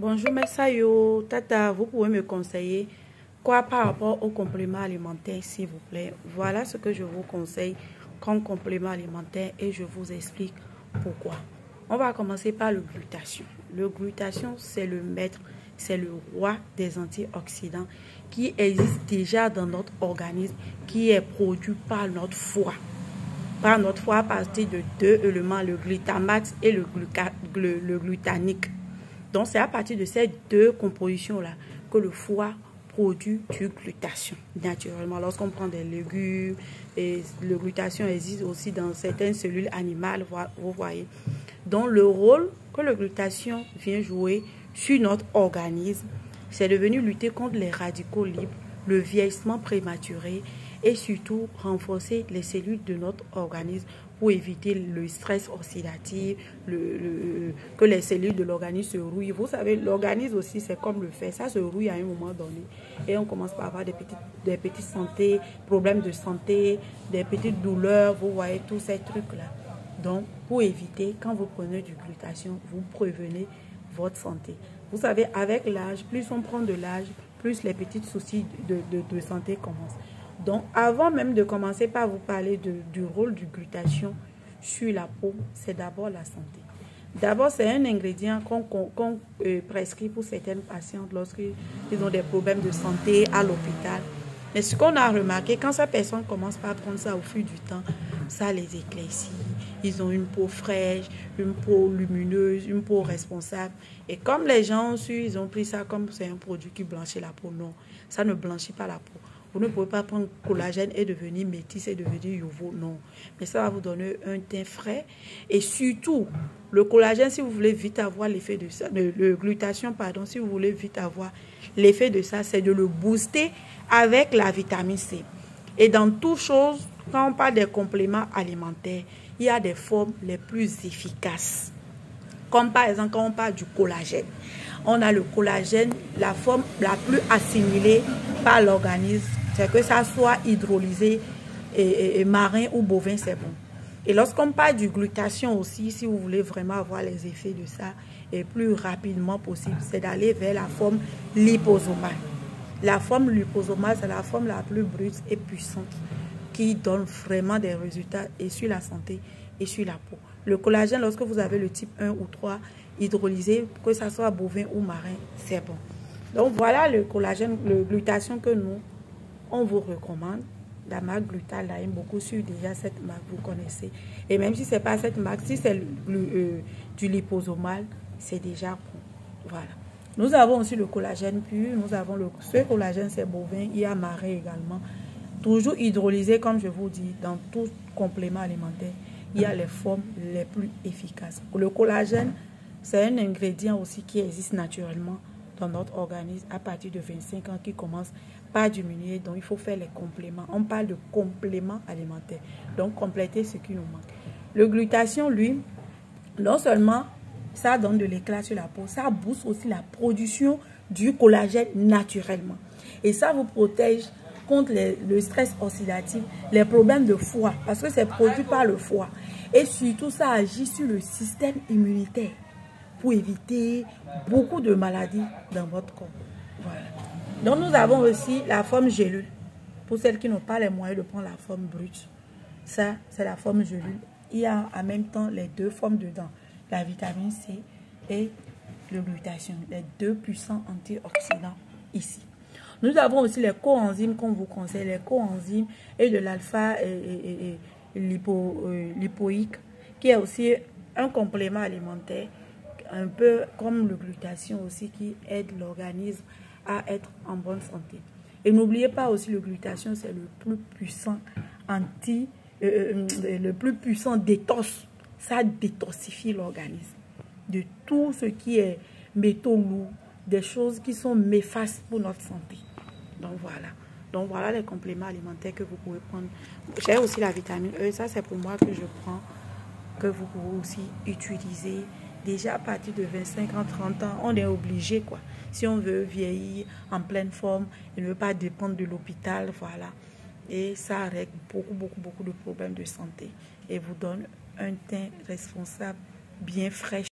Bonjour Messayo, Tata, vous pouvez me conseiller quoi par rapport aux compléments alimentaires, s'il vous plaît? Voilà ce que je vous conseille comme complément alimentaire et je vous explique pourquoi. On va commencer par le glutathion. Le glutathion, c'est le maître, c'est le roi des antioxydants qui existe déjà dans notre organisme, qui est produit par notre foie. Par notre foie à partir de deux éléments, le glutamate et le glutanique. Donc, c'est à partir de ces deux compositions-là que le foie produit du glutathion naturellement. Lorsqu'on prend des légumes, et le glutathion existe aussi dans certaines cellules animales, vous voyez. Donc, le rôle que le glutathion vient jouer sur notre organisme, c'est de venir lutter contre les radicaux libres, le vieillissement prématuré et surtout renforcer les cellules de notre organisme pour éviter le stress oxydatif, que les cellules de l'organisme se rouillent. Vous savez, l'organisme aussi, c'est comme le fer, ça se rouille à un moment donné. Et on commence par avoir des petites santé, problèmes de santé, des petites douleurs, vous voyez, tous ces trucs-là. Donc, pour éviter, quand vous prenez du glutathion, vous prévenez votre santé. Vous savez, avec l'âge, plus on prend de l'âge, plus les petits soucis de santé commencent. Donc, avant même de commencer par vous parler du rôle du glutathion sur la peau, c'est d'abord la santé. D'abord, c'est un ingrédient qu'on prescrit pour certaines patientes lorsqu'ils ont des problèmes de santé à l'hôpital. Mais ce qu'on a remarqué, quand ces personnes commencent par prendre ça au fil du temps, ça les éclaircit. Ils ont une peau fraîche, une peau lumineuse, une peau responsable. Et comme les gens ont su, ils ont pris ça comme c'est un produit qui blanchit la peau. Non, ça ne blanchit pas la peau. Vous ne pouvez pas prendre collagène et devenir métis et devenir youveau, non. Mais ça va vous donner un teint frais. Et surtout, le collagène, si vous voulez vite avoir l'effet de ça, le glutathion, pardon, si vous voulez vite avoir l'effet de ça, c'est de le booster avec la vitamine C. Et dans toute chose, quand on parle des compléments alimentaires, il y a des formes les plus efficaces. Comme par exemple, quand on parle du collagène. On a le collagène, la forme la plus assimilée par l'organisme, c'est que ça soit hydrolysé et marin ou bovin, c'est bon. Et lorsqu'on parle du glutathion aussi, si vous voulez vraiment avoir les effets de ça, et plus rapidement possible, c'est d'aller vers la forme liposomale. La forme liposomale, c'est la forme la plus brute et puissante qui donne vraiment des résultats et sur la santé et sur la peau. Le collagène, lorsque vous avez le type 1 ou 3 hydrolysé, que ce soit bovin ou marin, c'est bon. Donc voilà le collagène, le glutathion que nous, on vous recommande. La marque Glutal, là, aime beaucoup sur déjà cette marque, vous connaissez. Et même si ce n'est pas cette marque, si c'est du liposomal, c'est déjà bon. Voilà. Nous avons aussi le collagène pur. Nous avons ce collagène, c'est bovin. Il y a marin également. Toujours hydrolysé, comme je vous dis, dans tout complément alimentaire. Il y a les formes les plus efficaces. Le collagène, c'est un ingrédient aussi qui existe naturellement dans notre organisme à partir de 25 ans qui commence par diminuer. Donc, il faut faire les compléments. On parle de compléments alimentaires. Donc, compléter ce qui nous manque. Le glutathion, lui, non seulement ça donne de l'éclat sur la peau, ça booste aussi la production du collagène naturellement. Et ça vous protège contre le stress oxydatif, les problèmes de foie, parce que c'est produit par le foie. Et surtout, ça agit sur le système immunitaire pour éviter beaucoup de maladies dans votre corps. Voilà. Donc, nous avons aussi la forme gélule. Pour celles qui n'ont pas les moyens de prendre la forme brute, ça, c'est la forme gélule. Il y a en même temps les deux formes dedans, la vitamine C et le glutathion, les deux puissants antioxydants ici. Nous avons aussi les coenzymes qu'on vous conseille, les coenzymes et de l'alpha lipoïque, qui est aussi un complément alimentaire, un peu comme le glutathion aussi, qui aide l'organisme à être en bonne santé. Et n'oubliez pas aussi le glutathion, c'est le plus puissant le plus puissant détox. Ça détoxifie l'organisme de tout ce qui est métaux lourds, des choses qui sont néfastes pour notre santé. Donc voilà. Donc voilà les compléments alimentaires que vous pouvez prendre. J'ai aussi la vitamine E, ça c'est pour moi que je prends, que vous pouvez aussi utiliser. Déjà à partir de 25 ans, 30 ans, on est obligé quoi. Si on veut vieillir en pleine forme et ne veut pas dépendre de l'hôpital, voilà. Et ça règle beaucoup de problèmes de santé et vous donne un teint responsable bien frais.